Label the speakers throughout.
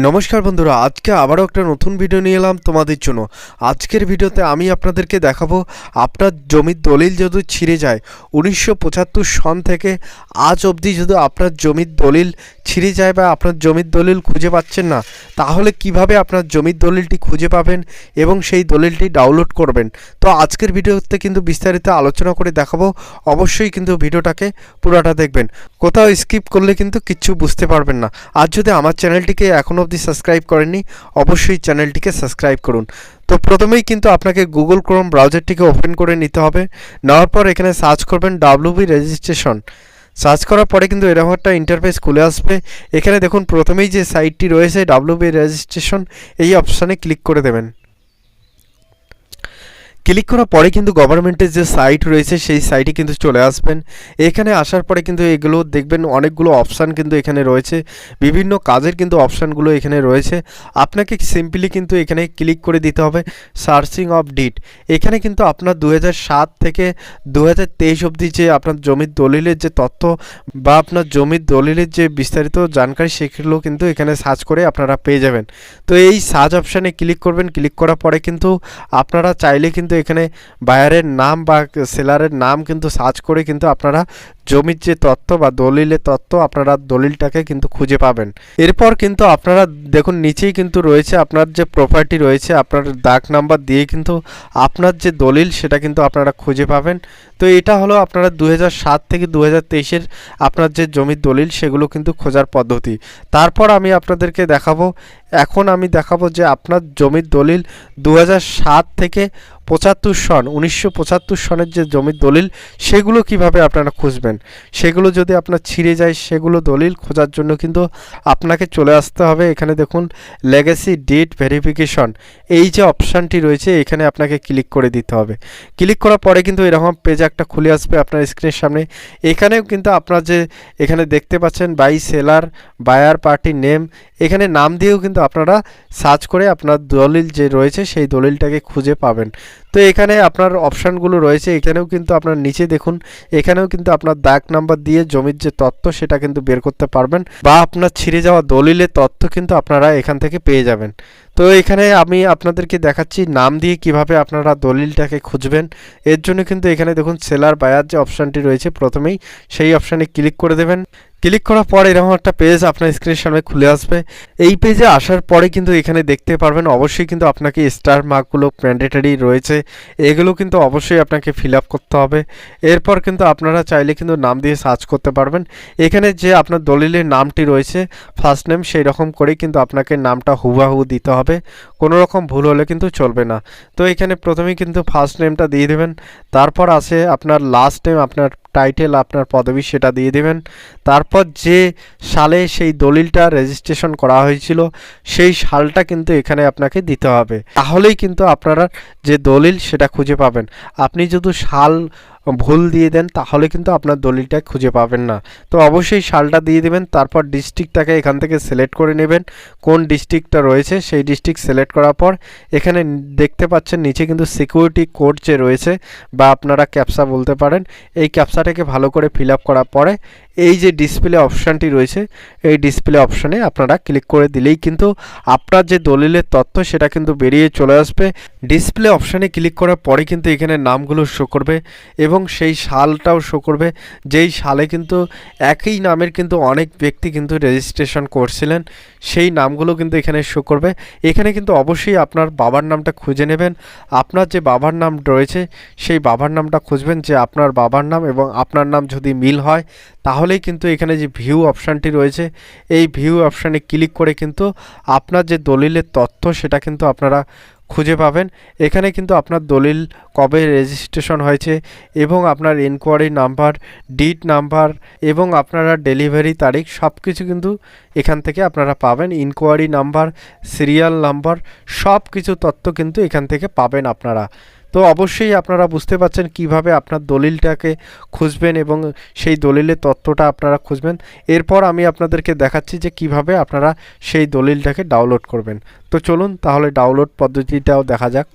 Speaker 1: নমস্কার বন্ধুরা, আজকে আবারও একটা নতুন ভিডিও নিয়ে এলাম তোমাদের জন্য। আজকের ভিডিওতে আমি আপনাদেরকে দেখাবো আপনার জমির দলিল যদি ছিঁড়ে যায় 1975 সন থেকে আজ অবধি যদি আপনার জমির দলিল ছিঁড়ে যায় বা আপনার জমির দলিল খুঁজে পাচ্ছেন না, তাহলে কিভাবে আপনার জমির দলিলটি খুঁজে পাবেন এবং সেই দলিলটি ডাউনলোড করবেন। তো আজকের ভিডিওতে কিন্তু বিস্তারিত আলোচনা করে দেখাবো। অবশ্যই কিন্তু ভিডিওটাকে পুরোটা দেখবেন, কোথাও স্কিপ করলে কিন্তু কিচ্ছু বুঝতে পারবেন না। আর যদি আমার চ্যানেলটিকে এখনও অবধি সাবস্ক্রাইব করেননি, অবশ্যই চ্যানেলটিকে সাবস্ক্রাইব করুন। তো প্রথমেই কিন্তু আপনাকে গুগল ক্রোম ব্রাউজারটিকে ওপেন করে নিতে হবে। নেওয়ার পর এখানে সার্চ করবেন WB রেজিস্ট্রেশন। সার্চ করার পরে কিন্তু এরকম একটা ইন্টারফেস খুলে আসবে। এখানে দেখুন প্রথমেই যে সাইটটি রয়েছে WB রেজিস্ট্রেশন, এই অপশানে ক্লিক করে দেবেন। ক্লিক করার পরে কিন্তু গভর্নমেন্টের যে সাইট রয়েছে সেই সাইটে কিন্তু চলে আসবেন। এখানে আসার পরে কিন্তু এগুলো দেখবেন অনেকগুলো অপশান কিন্তু এখানে রয়েছে, বিভিন্ন কাজের কিন্তু অপশানগুলো এখানে রয়েছে। আপনাকে সিম্পলি কিন্তু এখানে ক্লিক করে দিতে হবে সার্চিং অফ ডিড। এখানে কিন্তু আপনার 2007 থেকে 2023 অবধি যে আপনার জমির দলিলের যে তথ্য বা আপনার জমির দলিলের যে বিস্তারিত জানকারি সেগুলো কিন্তু এখানে সার্চ করে আপনারা পেয়ে যাবেন। তো এই সার্চ অপশানে ক্লিক করবেন। ক্লিক করার পরে কিন্তু আপনারা চাইলে কিন্তু এখানে বায়ারের নাম বা সেলারের নাম কিন্তু সার্চ করে কিন্তু আপনারা জমির যে তথ্য বা দলিলের তথ্য আপনারা দলিলটাকে কিন্তু খুঁজে পাবেন। এরপর কিন্তু আপনারা দেখুন নিচেই কিন্তু রয়েছে আপনার যে প্রপার্টি রয়েছে, আপনার দাগ নাম্বার দিয়ে কিন্তু আপনার যে দলিল সেটা কিন্তু আপনারা খুঁজে পাবেন। তো এটা হলো আপনারা 2007 থেকে 2023-এর আপনার যে জমির দলিল সেগুলো কিন্তু খোঁজার পদ্ধতি। তারপর আমি আপনাদেরকে দেখাবো, এখন আমি দেখাবো যে আপনার জমির দলিল 2007 থেকে 1975 সনের যে জমির দলিল সেগুলো কিভাবে আপনারা খুঁজবেন। সেগুলো যদি আপনার ছিঁড়ে যায় সেগুলো দলিল খোঁজার জন্য কিন্তু আপনাকে চলে আসতে হবে। এখানে দেখুন লেগেসি ডিড ভেরিফিকেশন, এই যে অপশানটি রয়েছে এখানে আপনাকে ক্লিক করে দিতে হবে। ক্লিক করার পরে কিন্তু এরকম পেজ একটা খুলে আসবে আপনার স্ক্রিনের সামনে। এখানেও কিন্তু আপনার যে এখানে দেখতে পাচ্ছেন by seller, buyer party name, এখানে নাম দিয়েও কিন্তু আপনারা সার্চ করে আপনার দলিল যে রয়েছে সেই দলিলটাকে খুঁজে পাবেন। তো এখানে আপনার অপশানগুলো রয়েছে, এখানেও কিন্তু আপনার নিচে দেখুন এখানেও কিন্তু আপনার দাগ নাম্বার দিয়ে জমির যে তথ্য সেটা কিন্তু বের করতে পারবেন বা আপনার ছিঁড়ে যাওয়া দলিলের তথ্য কিন্তু আপনারা এখান থেকে পেয়ে যাবেন। তো এখানে আমি আপনাদেরকে দেখাচ্ছি নাম দিয়ে কিভাবে আপনারা দলিলটাকে খুঁজবেন। এর জন্য কিন্তু এখানে দেখুন সেলার বায়ার যে অপশানটি রয়েছে প্রথমেই সেই অপশানে ক্লিক করে দেবেন। ক্লিক করার পর এরকম একটা পেজ আপনার স্ক্রিনের সামনে খুলে আসবে। এই পেজে আসার পরে কিন্তু এখানে দেখতে পারবেন অবশ্যই কিন্তু আপনাকে স্টার মার্কগুলো ম্যান্ডেটরি রয়েছে, এগুলো কিন্তু অবশ্যই আপনাকে ফিল আপ করতে হবে। এরপর কিন্তু আপনারা চাইলে কিন্তু নাম দিয়ে সার্চ করতে পারবেন। এখানে যে আপনার দলিলের নামটি রয়েছে ফার্স্ট নেম, সেই রকম করে কিন্তু আপনাকে নামটা হুবাহু দিতে হবে, কোনো রকম ভুল হলে কিন্তু চলবে না। তো এখানে প্রথমেই কিন্তু ফার্স্ট নেমটা দিয়ে দেবেন, তারপর আসে আপনার লাস্ট নেম, আপনার টাইটেল, আপনার পদবি সেটা দিয়ে দেবেন। তারপর যে সালে সেই দলিলটা রেজিস্ট্রেশন করা হয়েছিল সেই সালটা কিন্তু এখানে আপনাকে দিতে হবে, তাহলেই কিন্তু আপনারা যে দলিল সেটা খুঁজে পাবেন। আপনি যদি সাল ভুল দিয়ে দেন তাহলে কিন্তু আপনার দলিলটা খুঁজে পাবেন না। তো অবশ্যই সালটা দিয়ে দেবেন। তারপর ডিস্ট্রিক্টটাকে এখান থেকে সিলেক্ট করে নেবেন, কোন ডিস্ট্রিক্টটা রয়েছে সেই ডিস্ট্রিক্ট সিলেক্ট করার পর এখানে দেখতে পাচ্ছেন নিচে কিন্তু সিকিউরিটি কোড যে রয়েছে বা আপনারা ক্যাপসা বলতে পারেন, এই ক্যাপসাটাকে ভালো করে ফিল আপ করার পরে এই যে ডিসপ্লে অপশানটি রয়েছে এই ডিসপ্লে অপশানে আপনারা ক্লিক করে দিলেই কিন্তু আপনার যে দলিলের তথ্য সেটা কিন্তু বেরিয়ে চলে আসবে। ডিসপ্লে অপশানে ক্লিক করার পরে কিন্তু এখানে নামগুলো শো করবে এবং সেই সালটাও শো করবে, যেই সালে কিন্তু একই নামের কিন্তু অনেক ব্যক্তি কিন্তু রেজিস্ট্রেশন করছিলেন, সেই নামগুলো কিন্তু এখানে শো করবে। এখানে কিন্তু অবশ্যই আপনার বাবার নামটা খুঁজে নেবেন। আপনার যে বাবার নাম রয়েছে সেই বাবার নামটা খুঁজবেন, যে আপনার বাবার নাম এবং আপনার নাম যদি মিল হয় তাহলেই কিন্তু এখানে যে ভিউ অপশানটি রয়েছে এই ভিউ অপশানে ক্লিক করে কিন্তু আপনার যে দলিলের তথ্য সেটা কিন্তু আপনারা খুঁজে পাবেন। এখানে কিন্তু আপনার দলিল কবে রেজিস্ট্রেশন হয়েছে এবং আপনার এনকোয়ারি নাম্বার, ডিড নাম্বার এবং আপনারা ডেলিভারি তারিখ সব কিছু কিন্তু এখান থেকে আপনারা পাবেন। ইনকোয়ারি নাম্বার, সিরিয়াল নাম্বার সব কিছু তথ্য কিন্তু এখান থেকে পাবেন আপনারা। তো অবশ্যই আপনারা বুঝতে পারছেন কিভাবে আপনার দলিলটাকে খুঁজবেন এবং সেই দলিলের তথ্যটা আপনারা খুঁজবেন। এরপর আমি আপনাদেরকে দেখাচ্ছি যে কিভাবে আপনারা সেই দলিলটাকে ডাউনলোড করবেন। তো চলুন তাহলে ডাউনলোড পদ্ধতিটাও দেখা যাক।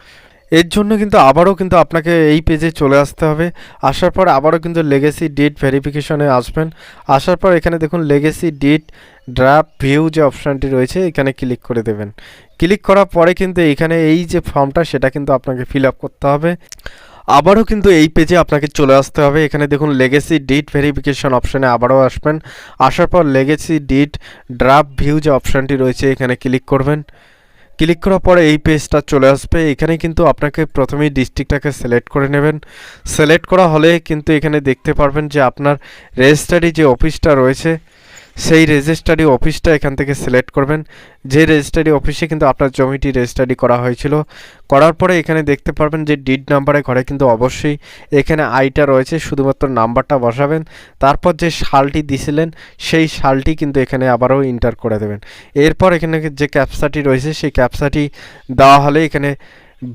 Speaker 1: এর জন্য কিন্তু আবারও কিন্তু আপনাকে এই পেজে চলে আসতে হবে। আসার পর আবারও কিন্তু লেগেসি ডিট ভেরিফিকেশনে আসবেন। আসার পর এখানে দেখুন লেগেসি ডিট ড্রাফট ভিউ যে অপশানটি রয়েছে এখানে ক্লিক করে দেবেন। ক্লিক করার পরে কিন্তু এখানে এই যে ফর্মটা সেটা কিন্তু আপনাকে ফিল আপ করতে হবে। আবারও কিন্তু এই পেজে আপনাকে চলে আসতে হবে। এখানে দেখুন লেগেসি ডিট ভেরিফিকেশন অপশানে আবারও আসবেন। আসার পর লেগেসি ডিট ড্রাফট ভিউ যে অপশানটি রয়েছে এখানে ক্লিক করবেন। ক্লিক করার পরে এই পেজটা চলে আসবে। এখানে কিন্তু আপনাকে প্রথমেই ডিস্ট্রিক্টটাকে সিলেক্ট করে নেবেন। সিলেক্ট করা হলে কিন্তু এখানে দেখতে পারবেন যে আপনার রেজিস্ট্রারি যে অফিসটা রয়েছে সেই রেজিস্ট্রারি অফিসটা এখান থেকে সিলেক্ট করবেন। যে রেজিস্ট্রারি অফিসে কিন্তু আপনার জমিটি রেজিস্ট্রারি করা হয়েছিল, করার পরে এখানে দেখতে পারবেন যে ডিড নাম্বারে ঘরে কিন্তু অবশ্যই এখানে আইটা রয়েছে, শুধুমাত্র নাম্বারটা বসাবেন। তারপর যে সালটি দিছিলেন সেই সালটি কিন্তু এখানে আবারও এন্টার করে দেবেন। এরপর এখানে যে ক্যাপচাটি রয়েছে সেই ক্যাপচাটি দেওয়া হলে এখানে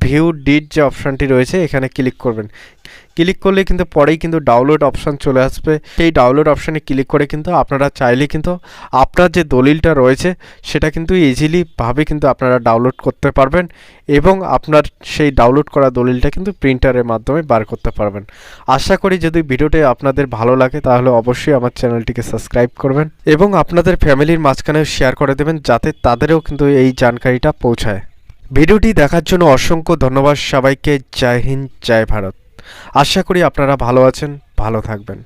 Speaker 1: ভিউ ডিড যে অপশানটি রয়েছে এখানে ক্লিক করবেন। ক্লিক করলে কিন্তু পরেই কিন্তু ডাউনলোড অপশান চলে আসবে। সেই ডাউনলোড অপশানে ক্লিক করে কিন্তু আপনারা চাইলে কিন্তু আপনার যে দলিলটা রয়েছে সেটা কিন্তু ইজিলিভাবে কিন্তু আপনারা ডাউনলোড করতে পারবেন এবং আপনার সেই ডাউনলোড করা দলিলটা কিন্তু প্রিন্টারের মাধ্যমে বার করতে পারবেন। আশা করি যদি ভিডিওটি আপনাদের ভালো লাগে তাহলে অবশ্যই আমার চ্যানেলটিকে সাবস্ক্রাইব করবেন এবং আপনাদের ফ্যামিলির মাঝখানে শেয়ার করে দেবেন যাতে তাদেরও কিন্তু এই জানকারিটা পৌঁছায়। ভিডিওটি দেখার জন্য অসংখ্য ধন্যবাদ সবাইকে। জয় হিন্দ, জয় ভারত। আশা করি আপনারা ভালো আছেন, ভালো থাকবেন।